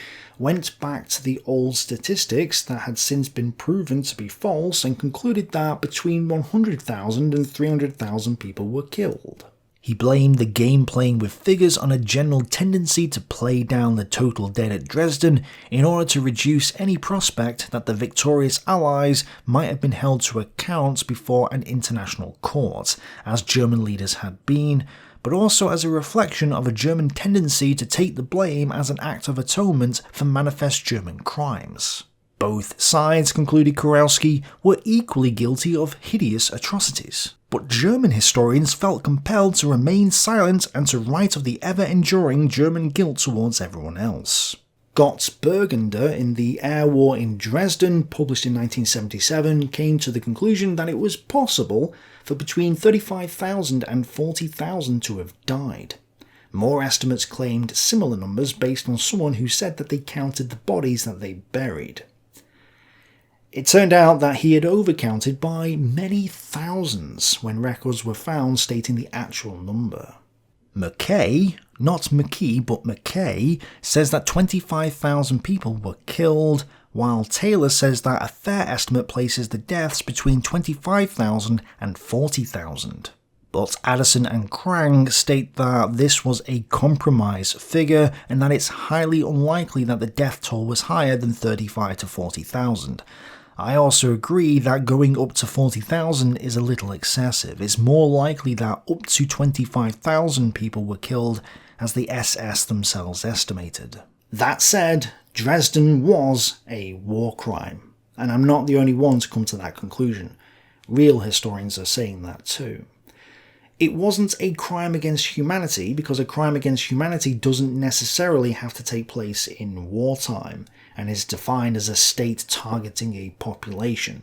went back to the old statistics that had since been proven to be false and concluded that between 100,000 and 300,000 people were killed. He blamed the game playing with figures on a general tendency to play down the total dead at Dresden in order to reduce any prospect that the victorious Allies might have been held to account before an international court, as German leaders had been, but also as a reflection of a German tendency to take the blame as an act of atonement for manifest German crimes. Both sides, concluded Kurowski, were equally guilty of hideous atrocities. But German historians felt compelled to remain silent and to write of the ever-enduring German guilt towards everyone else. Gotts Bergender in The Air War in Dresden, published in 1977, came to the conclusion that it was possible for between 35,000 and 40,000 to have died. More estimates claimed similar numbers based on someone who said that they counted the bodies that they buried. It turned out that he had overcounted by many thousands when records were found stating the actual number. McKay, not McKee but McKay, says that 25,000 people were killed, while Taylor says that a fair estimate places the deaths between 25,000 and 40,000. But Addison and Krang state that this was a compromise figure and that it's highly unlikely that the death toll was higher than 35 to 40,000. I also agree that going up to 40,000 is a little excessive. It's more likely that up to 25,000 people were killed, as the SS themselves estimated. That said, Dresden was a war crime, and I'm not the only one to come to that conclusion. Real historians are saying that too. It wasn't a crime against humanity, because a crime against humanity doesn't necessarily have to take place in wartime, and is defined as a state targeting a population.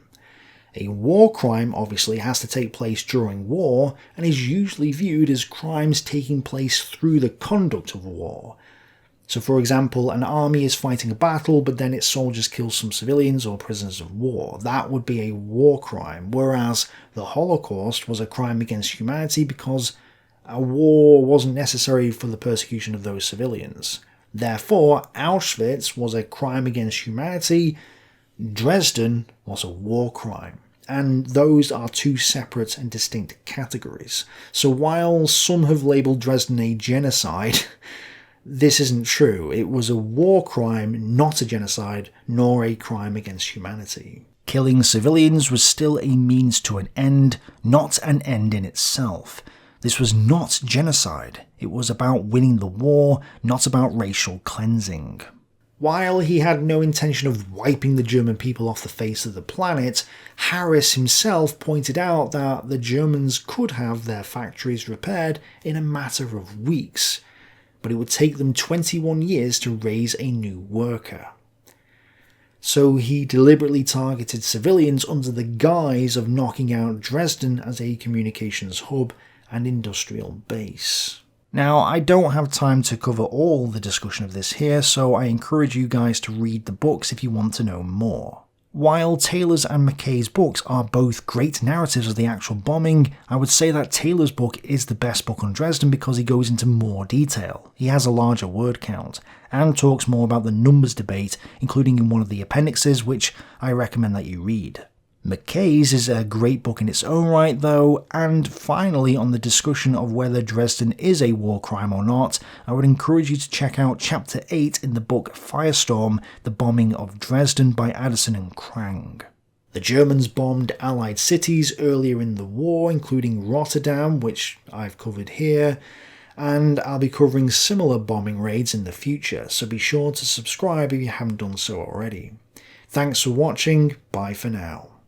A war crime obviously has to take place during war, and is usually viewed as crimes taking place through the conduct of war. So for example, an army is fighting a battle, but then its soldiers kill some civilians or prisoners of war. That would be a war crime, whereas the Holocaust was a crime against humanity because a war wasn't necessary for the persecution of those civilians. Therefore, Auschwitz was a crime against humanity, Dresden was a war crime. And those are two separate and distinct categories. So while some have labelled Dresden a genocide, this isn't true. It was a war crime, not a genocide, nor a crime against humanity. Killing civilians was still a means to an end, not an end in itself. This was not genocide. It was about winning the war, not about racial cleansing. While he had no intention of wiping the German people off the face of the planet, Harris himself pointed out that the Germans could have their factories repaired in a matter of weeks, but it would take them 21 years to raise a new worker. So he deliberately targeted civilians under the guise of knocking out Dresden as a communications hub and industrial base. Now, I don't have time to cover all the discussion of this here, so I encourage you guys to read the books if you want to know more. While Taylor's and Mackay's books are both great narratives of the actual bombing, I would say that Taylor's book is the best book on Dresden because he goes into more detail. He has a larger word count, and talks more about the numbers debate, including in one of the appendixes, which I recommend that you read. Mackay's is a great book in its own right though, and finally on the discussion of whether Dresden is a war crime or not, I would encourage you to check out chapter 8 in the book Firestorm, The Bombing of Dresden by Addison and Krang. The Germans bombed Allied cities earlier in the war, including Rotterdam, which I've covered here, and I'll be covering similar bombing raids in the future, so be sure to subscribe if you haven't done so already. Thanks for watching, bye for now.